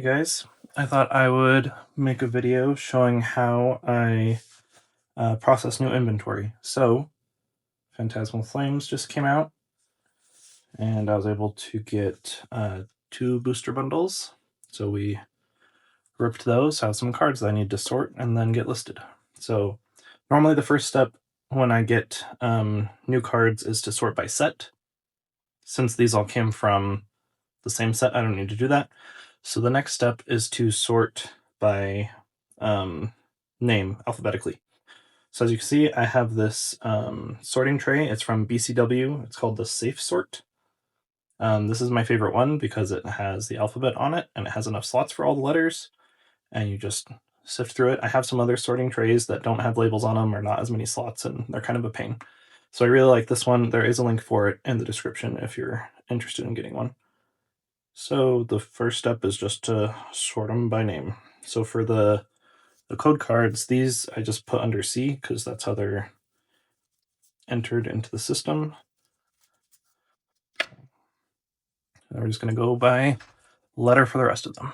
guys, I thought I would make a video showing how I process new inventory. So, Phantasmal Flames just came out, and I was able to get 2 booster bundles. So we ripped those, have some cards that I need to sort, and then get listed. So normally the first step when I get new cards is to sort by set. Since these all came from the same set, I don't need to do that. So the next step is to sort by name alphabetically. So as you can see, I have this sorting tray. It's from BCW. It's called the Safe Sort. This is my favorite one because it has the alphabet on it and it has enough slots for all the letters, and you just sift through it. I have some other sorting trays that don't have labels on them or not as many slots, and they're kind of a pain. So I really like this one. There is a link for it in the description if you're interested in getting one. So the first step is just to sort them by name. So for the code cards, these I just put under C because that's how they're entered into the system. And we're just going to go by letter for the rest of them.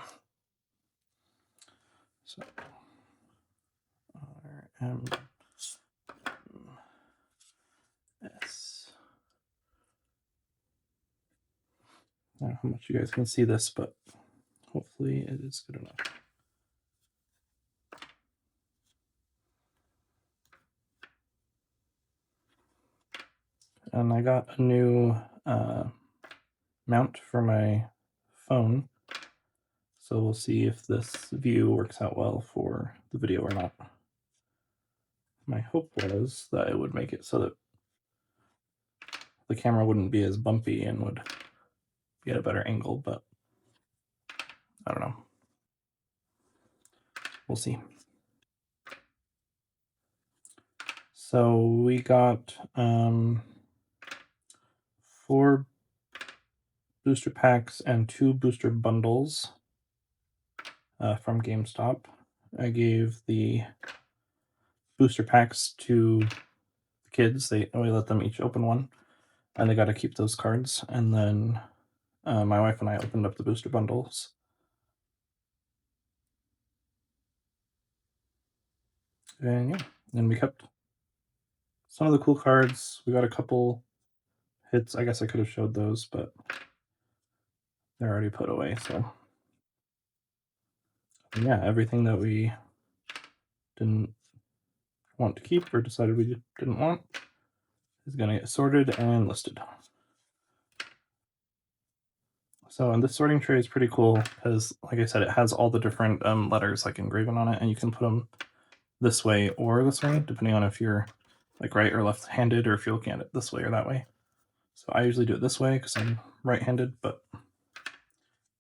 So R, M, S. I don't know how much you guys can see this, but hopefully it is good enough. And I got a new mount for my phone, so we'll see if this view works out well for the video or not. My hope was that it would make it so that the camera wouldn't be as bumpy and would get a better angle, but I don't know. We'll see. So we got 4 booster packs and 2 booster bundles from GameStop. I gave the booster packs to the kids. We let them each open one, and they got to keep those cards. And then my wife and I opened up the booster bundles. And yeah, then we kept some of the cool cards. We got a couple hits. I guess I could have showed those, but they're already put away. So yeah, everything that we didn't want to keep or decided we didn't want is going to get sorted and listed. So, and this sorting tray is pretty cool because, like I said, it has all the different letters like engraven on it, and you can put them this way or this way, depending on if you're like right or left-handed, or if you're looking at it this way or that way. So I usually do it this way because I'm right-handed, but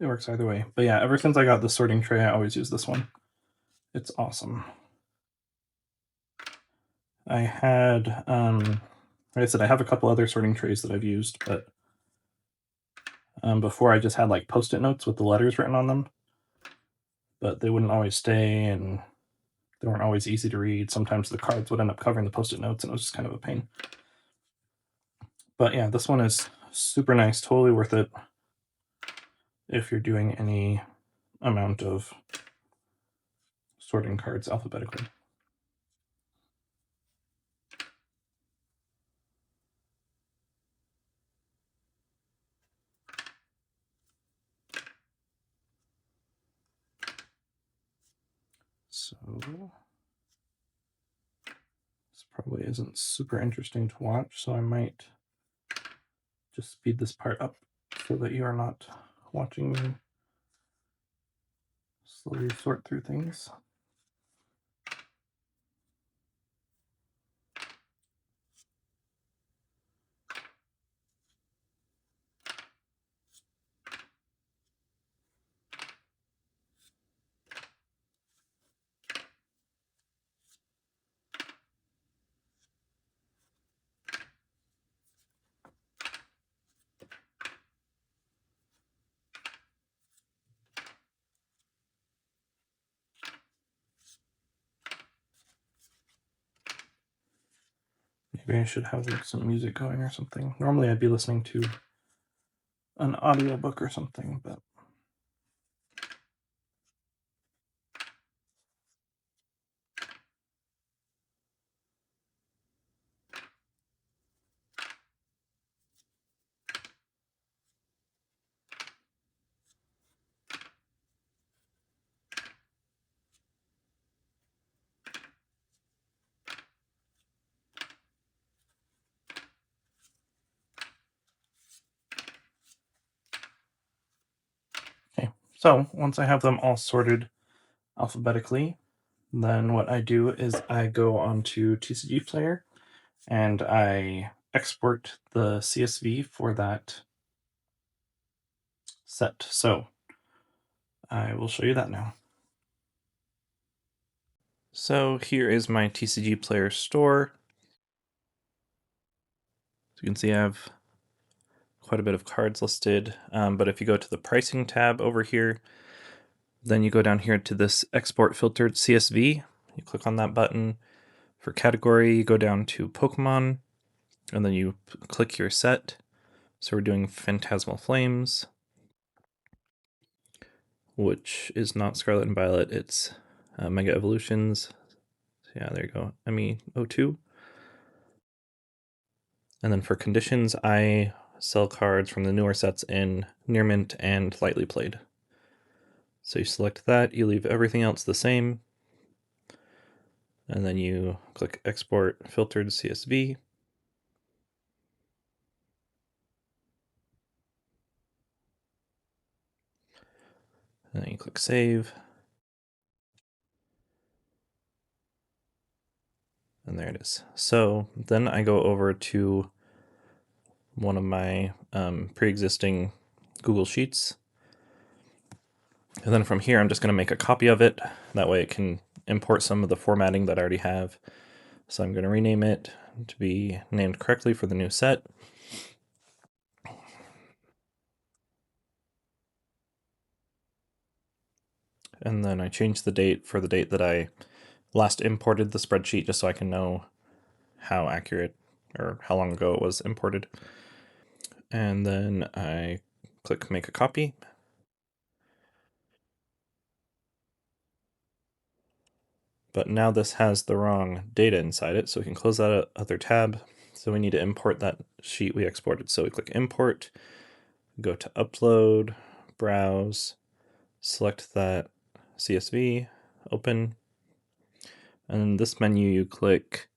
it works either way. But yeah, ever since I got the sorting tray, I always use this one. It's awesome. I had, like I said, I have a couple other sorting trays that I've used, but before I just had like Post-it notes with the letters written on them, but they wouldn't always stay, and they weren't always easy to read. Sometimes the cards would end up covering the Post-it notes, and it was just kind of a pain. But yeah, this one is super nice, totally worth it if you're doing any amount of sorting cards alphabetically. So this probably isn't super interesting to watch, so I might just speed this part up so that you are not watching me slowly sort through things. Maybe I should have like some music going or something. Normally I'd be listening to an audiobook or something, but So once I have them all sorted alphabetically, then what I do is I go onto TCGplayer and I export the CSV for that set. So I will show you that now. So here is my TCGplayer store. So you can see I have quite a bit of cards listed, but if you go to the pricing tab over here, then you go down here to this export filtered CSV, you click on that button. For category, you go down to Pokemon, and then you click your set. So we're doing Phantasmal Flames, which is not Scarlet and Violet, it's Mega Evolutions. So yeah, there you go, ME02. And then for conditions, I sell cards from the newer sets in Near Mint and Lightly Played. So you select that, you leave everything else the same, and then you click Export Filtered CSV. And then you click Save. And there it is. So then I go over to one of my pre-existing Google Sheets. And then from here, I'm just going to make a copy of it. That way it can import some of the formatting that I already have. So I'm going to rename it to be named correctly for the new set. And then I change the date for the date that I last imported the spreadsheet, just so I can know how accurate or how long ago it was imported. And then I click make a copy. But now this has the wrong data inside it, so we can close that other tab. So we need to import that sheet we exported. So we click import, go to upload, browse, select that CSV, open, and in this menu you click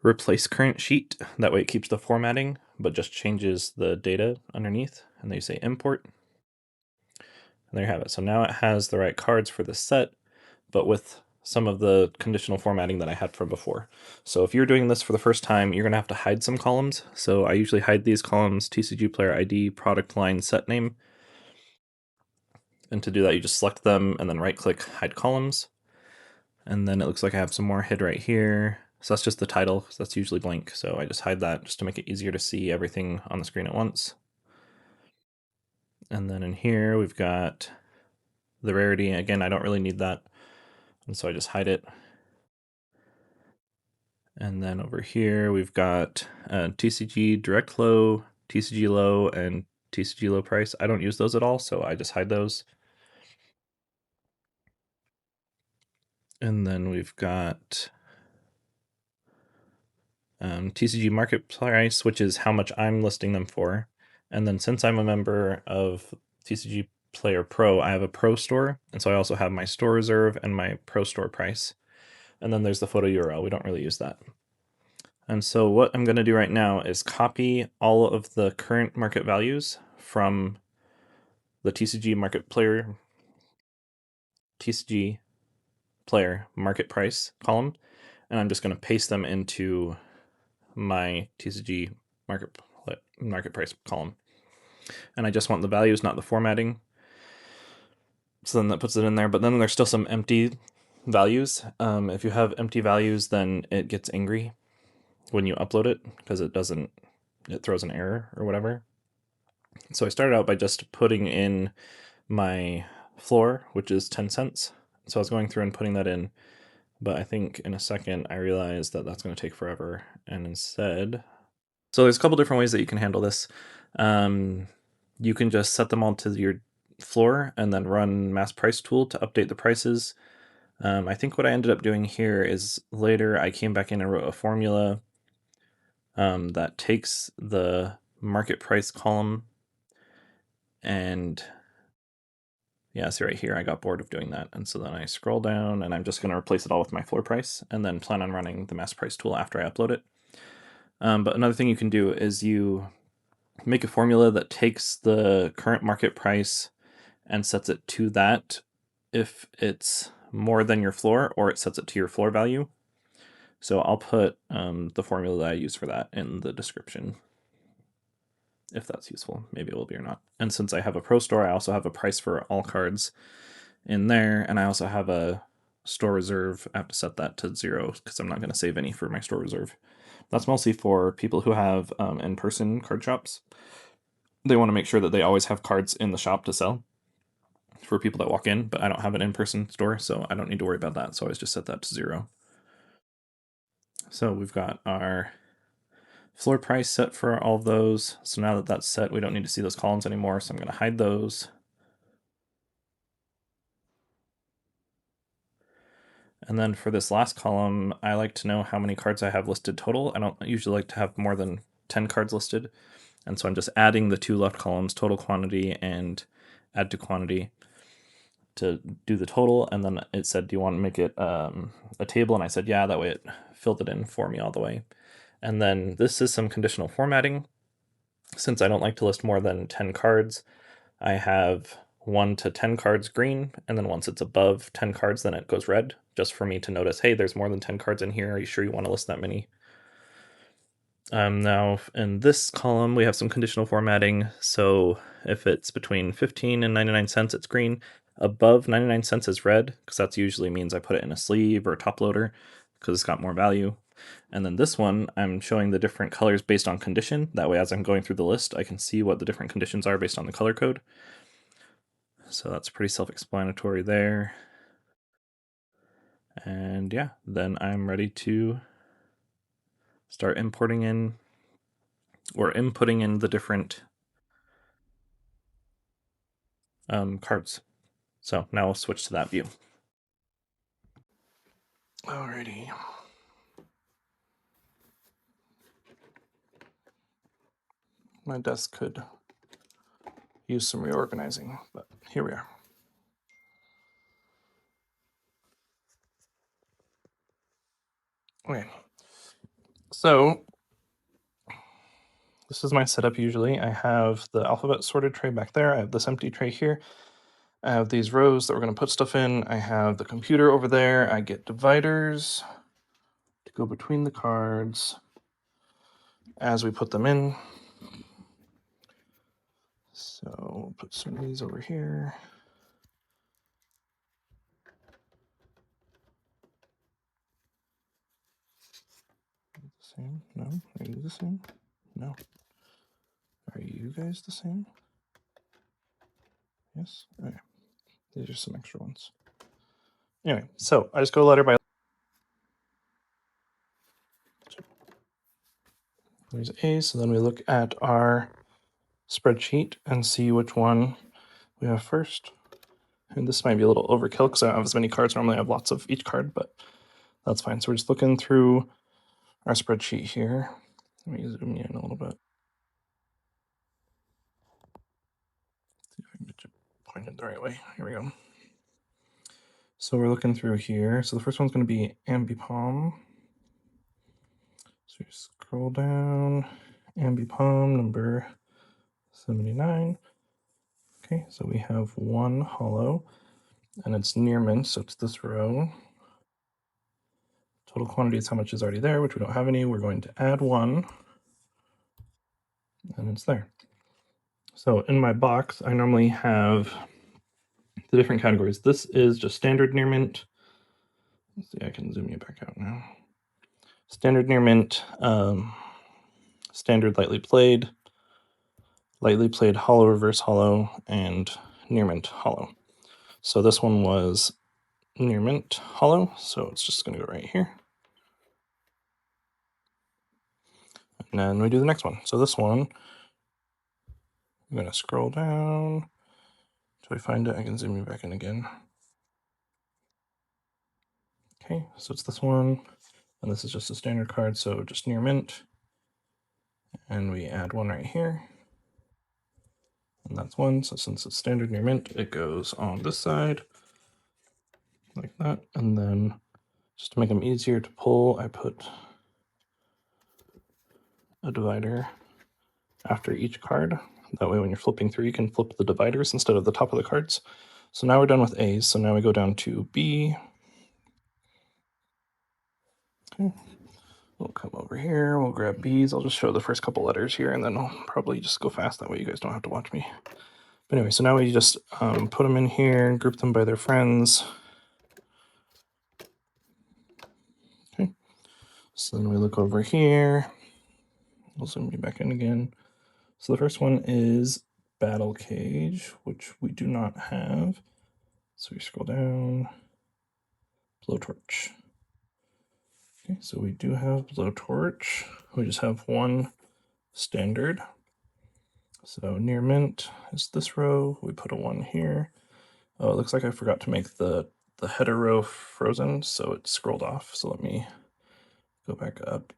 replace current sheet. That way it keeps the formatting, but just changes the data underneath. And then you say import. And there you have it. So now it has the right cards for the set, but with some of the conditional formatting that I had from before. So if you're doing this for the first time, you're going to have to hide some columns. So I usually hide these columns: TCGplayer ID, product line, set name. And to do that, you just select them and then right click hide columns. And then it looks like I have some more hid right here. So that's just the title, because that's usually blank. So I just hide that just to make it easier to see everything on the screen at once. And then in here, we've got the rarity. Again, I don't really need that, and so I just hide it. And then over here, we've got TCG direct low, TCG low, and TCG low price. I don't use those at all, so I just hide those. And then we've got TCG market price, which is how much I'm listing them for. And then since I'm a member of TCG Player Pro, I have a Pro store. And so I also have my store reserve and my Pro store price. And then there's the photo URL. We don't really use that. And so what I'm going to do right now is copy all of the current market values from the TCG player market price column, and I'm just going to paste them into my TCG market price column. And I just want the values, not the formatting. So then that puts it in there, but then there's still some empty values. If you have empty values, then it gets angry when you upload it because it throws an error or whatever. So I started out by just putting in my floor, which is 10 cents. So I was going through and putting that in, but I think in a second I realized that that's going to take forever. And instead, so there's a couple different ways that you can handle this. You can just set them all to your floor and then run mass price tool to update the prices. I think what I ended up doing here is later I came back in and wrote a formula that takes the market price column and yeah, see right here, I got bored of doing that. And so then I scroll down and I'm just going to replace it all with my floor price and then plan on running the mass price tool after I upload it. But another thing you can do is you make a formula that takes the current market price and sets it to that if it's more than your floor, or it sets it to your floor value. So I'll put the formula that I use for that in the description, if that's useful. Maybe it will be or not. And since I have a pro store, I also have a price for all cards in there, and I also have a store reserve. I have to set that to 0 because I'm not going to save any for my store reserve. That's mostly for people who have in-person card shops. They want to make sure that they always have cards in the shop to sell for people that walk in, but I don't have an in-person store, so I don't need to worry about that. So I always just set that to 0. So we've got our floor price set for all of those. So now that that's set, we don't need to see those columns anymore. So I'm going to hide those. And then for this last column, I like to know how many cards I have listed total. I don't usually like to have more than 10 cards listed. And so I'm just adding the 2 left columns, total quantity and add to quantity, to do the total. And then it said, do you want to make it a table? And I said, yeah, that way it filled it in for me all the way. And then this is some conditional formatting. Since I don't like to list more than 10 cards, I have 1 to 10 cards green, and then once it's above 10 cards, then it goes red, just for me to notice, hey, there's more than 10 cards in here. Are you sure you want to list that many? Now, in this column, we have some conditional formatting. So if it's between 15 and 99 cents, it's green. Above 99 cents is red, because that usually means I put it in a sleeve or a top loader, because it's got more value. And then this one, I'm showing the different colors based on condition. That way, as I'm going through the list, I can see what the different conditions are based on the color code. So that's pretty self-explanatory there. And yeah, then I'm ready to start importing in, or inputting in, the different cards. So now we'll switch to that view. Alrighty. My desk could use some reorganizing, but here we are. Okay, so this is my setup usually. I have the alphabet sorted tray back there. I have this empty tray here. I have these rows that we're going to put stuff in. I have the computer over there. I get dividers to go between the cards as we put them in. So we'll put some of these over here. The same? No? Are you the same? No. Are you guys the same? Yes? Okay. These are some extra ones. Anyway, so I just go letter by letter. There's A, so then we look at our spreadsheet and see which one we have first. And this might be a little overkill because I don't have as many cards. Normally I have lots of each card, but that's fine. So we're just looking through our spreadsheet here. Let me zoom in a little bit. See if I can get you pointed the right way. Here we go. So we're looking through here. So the first one's going to be Ambipom. So you scroll down, Ambipom number 79. Okay, so we have 1 hollow, and it's near mint, so it's this row. Total quantity is how much is already there, which we don't have any. We're going to add 1, and it's there. So in my box, I normally have the different categories. This is just standard near mint. Let's see, I can zoom you back out now. Standard near mint, standard lightly played hollow, reverse hollow, and near mint hollow. So this one was near mint hollow, so it's just going to go right here. And then we do the next one. So this one, I'm going to scroll down till I find it. I can zoom you back in again. Okay, so it's this one, and this is just a standard card, so just near mint. And we add 1 right here. And that's 1, so since it's standard near mint, it goes on this side, like that. And then just to make them easier to pull, I put a divider after each card, That way when you're flipping through, you can flip the dividers instead of the top of the cards. So now we're done with A's, so now we go down to B. Okay. We'll come over here, we'll grab B's. I'll just show the first couple letters here, and then I'll probably just go fast. That way you guys don't have to watch me. But anyway, so now we just put them in here, group them by their friends. Okay. So then we look over here. We'll zoom you back in again. So the first one is Battle Cage, which we do not have. So we scroll down, Blowtorch. Okay, so we do have Blowtorch. We just have one standard. So near mint is this row. We put a 1 here. Oh, it looks like I forgot to make the header row frozen, so it scrolled off. So let me go back up.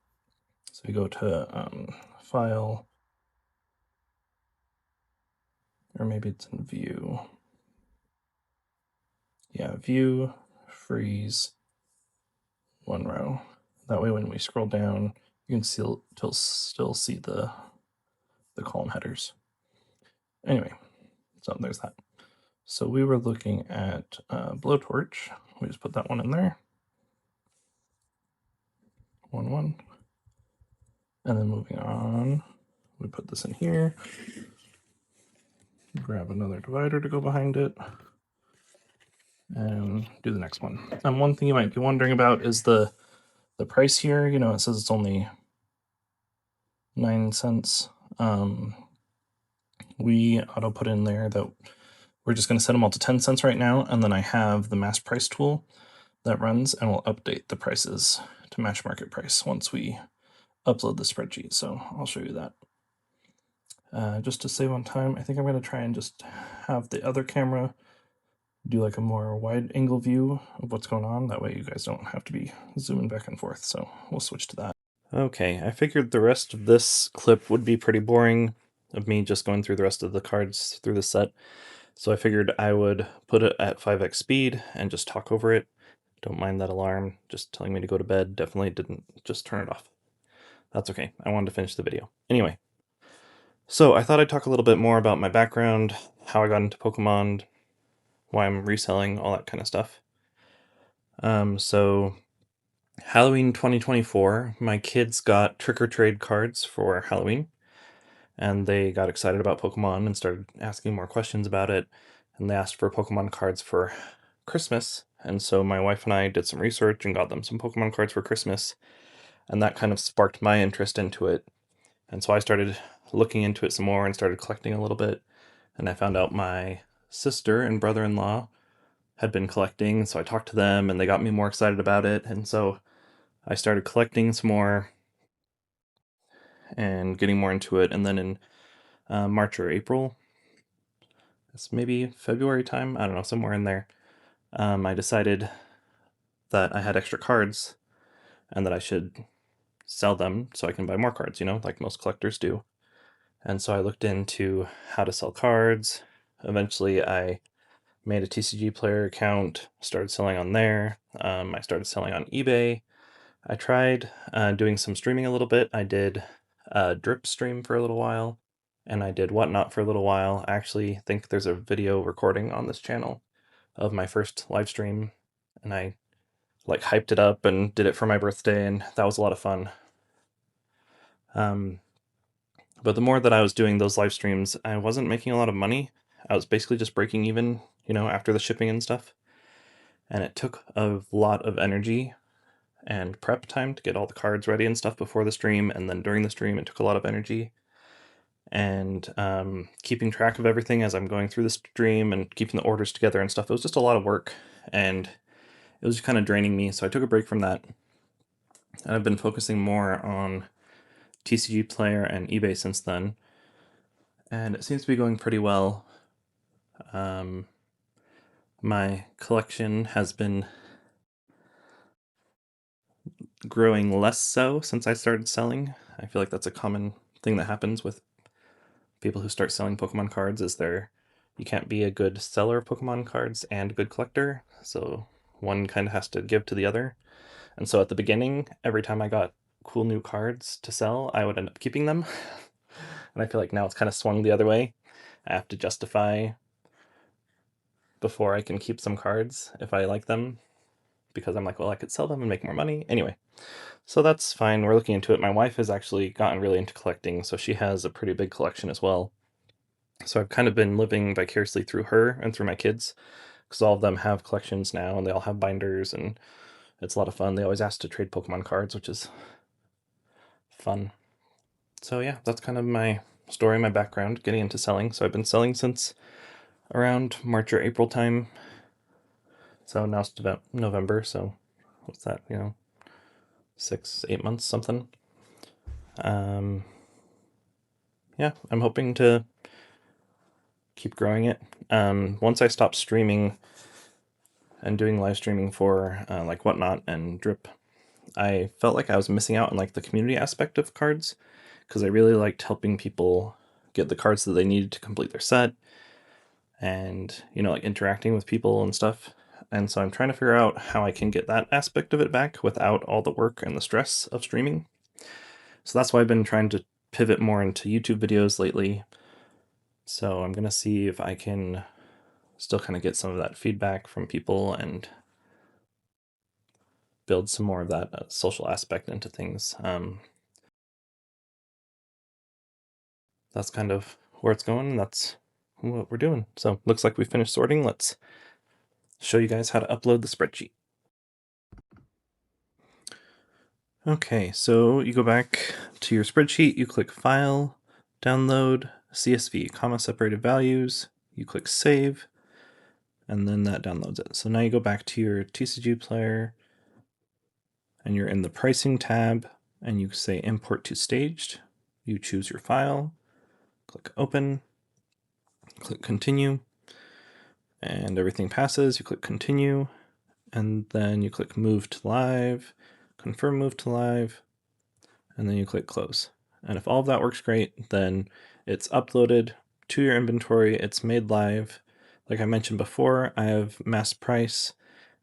So we go to File, or maybe it's in View. Yeah, View, Freeze, 1 row. That way when we scroll down, you can still see the column headers. Anyway, so there's that. So we were looking at Blowtorch. We just put that one in there. 1, 1. And then moving on, we put this in here. Grab another divider to go behind it. And do the next one. One thing you might be wondering about is the price here. You know, it says it's only 9 cents. We auto put in there that we're just going to set them all to 10 cents right now, and then I have the mass price tool that runs and will update the prices to match market price once we upload the spreadsheet. So I'll show you that. Just to save on time, I think I'm going to try and just have the other camera do like a more wide angle view of what's going on. That way you guys don't have to be zooming back and forth. So we'll switch to that. Okay, I figured the rest of this clip would be pretty boring of me just going through the rest of the cards through the set. So I figured I would put it at 5x speed and just talk over it. Don't mind that alarm just telling me to go to bed. Definitely didn't just turn it off. That's okay. I wanted to finish the video. Anyway, so I thought I'd talk a little bit more about my background, how I got into Pokemon, why I'm reselling, all that kind of stuff. So Halloween 2024, my kids got trick-or-trade cards for Halloween, and they got excited about Pokemon and started asking more questions about it, and they asked for Pokemon cards for Christmas, and so my wife and I did some research and got them some Pokemon cards for Christmas, and that kind of sparked my interest into it, and so I started looking into it some more and started collecting a little bit, and I found out my sister and brother-in-law had been collecting, so I talked to them and they got me more excited about it, and so I started collecting some more and getting more into it, and then in March or April, it's maybe February time, I don't know, somewhere in there, I decided that I had extra cards and that I should sell them so I can buy more cards, you know, like most collectors do. And so I looked into how to sell cards. Eventually I made a TCGplayer account, started selling on there. I started selling on eBay. I tried doing some streaming a little bit. I did a drip stream for a little while, and I did whatnot for a little while. I actually think there's a video recording on this channel of my first live stream, and I like hyped it up and did it for my birthday, and that was a lot of fun. But the more that I was doing those live streams, I wasn't making a lot of money. I was basically just breaking even, you know, after the shipping and stuff. And it took a lot of energy and prep time to get all the cards ready and stuff before the stream, and then during the stream it took a lot of energy. And keeping track of everything as I'm going through the stream and keeping the orders together and stuff, it was just a lot of work, and it was kind of draining me, so I took a break from that. And I've been focusing more on TCGplayer and eBay since then, and it seems to be going pretty well. My collection has been growing less so since I started selling. I feel like that's a common thing that happens with people who start selling Pokemon cards, is you can't be a good seller of Pokemon cards and a good collector, so one kind of has to give to the other. And so at the beginning, every time I got cool new cards to sell, I would end up keeping them. And I feel like now it's kind of swung the other way. I have to justify before I can keep some cards if I like them, because I'm like, well, I could sell them and make more money. Anyway, so that's fine. We're looking into it. My wife has actually gotten really into collecting, so she has a pretty big collection as well. So I've kind of been living vicariously through her and through my kids, because all of them have collections now and they all have binders, and it's a lot of fun. They always ask to trade Pokemon cards, which is fun. So yeah, that's kind of my story, my background, getting into selling. So I've been selling since around March or April time. So now it's about November, so what's that, 6, 8 months, something. Yeah, I'm hoping to keep growing it. Once I stop streaming and doing live streaming for like Whatnot and Drip, I felt like I was missing out on like the community aspect of cards, because I really liked helping people get the cards that they needed to complete their set, and like interacting with people and stuff. And so I'm trying to figure out how I can get that aspect of it back without all the work and the stress of streaming. So that's why I've been trying to pivot more into YouTube videos lately. So I'm gonna see if I can still kind of get some of that feedback from people and build some more of that social aspect into things. That's kind of where it's going. That's what we're doing. So looks like we finished sorting. Let's show you guys how to upload the spreadsheet. Okay, so you go back to your spreadsheet, you click File, Download, CSV, comma separated values, you click Save, and then that downloads it. So now you go back to your TCGplayer, and you're in the Pricing tab, and you say Import to Staged. You choose your file, click Open, click Continue, and everything passes. You click Continue, and then you click Move to Live, confirm Move to Live, and then you click Close. And if all of that works great, then it's uploaded to your inventory, it's made live. Like I mentioned before, I have mass price,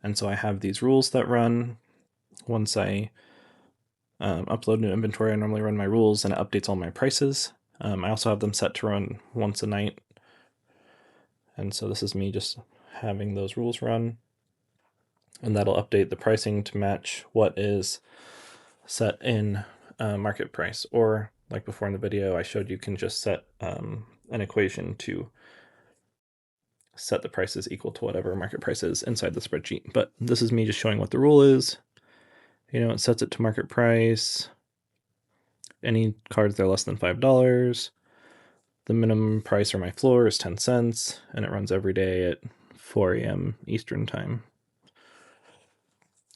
and so I have these rules that run. Once I upload new inventory, I normally run my rules and it updates all my prices. I also have them set to run once a night, and so this is me just having those rules run, and that'll update the pricing to match what is set in market price. Or like before in the video I showed, you can just set an equation to set the prices equal to whatever market price is inside the spreadsheet. But this is me just showing what the rule is. It sets it to market price. Any cards that are less than $5. The minimum price or my floor is 10 cents, and it runs every day at 4 a.m. Eastern time.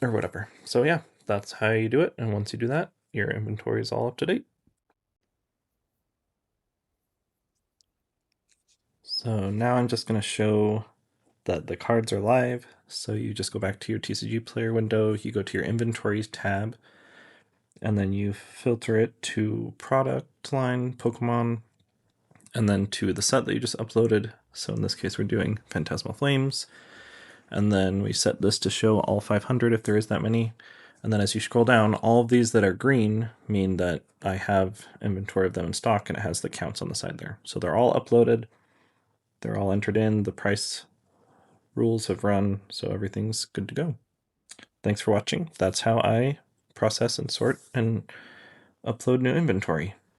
Or whatever. So yeah, that's how you do it. And once you do that, your inventory is all up to date. So now I'm just going to show that the cards are live. So you just go back to your TCGplayer window, you go to your inventories tab, and then you filter it to product line, Pokemon, and then to the set that you just uploaded. So in this case, we're doing Phantasmal Flames. And then we set this to show all 500 if there is that many. And then as you scroll down, all of these that are green mean that I have inventory of them in stock, and it has the counts on the side there. So they're all uploaded, they're all entered in, the price rules have run, so everything's good to go. Thanks for watching. That's how I process and sort and upload new inventory.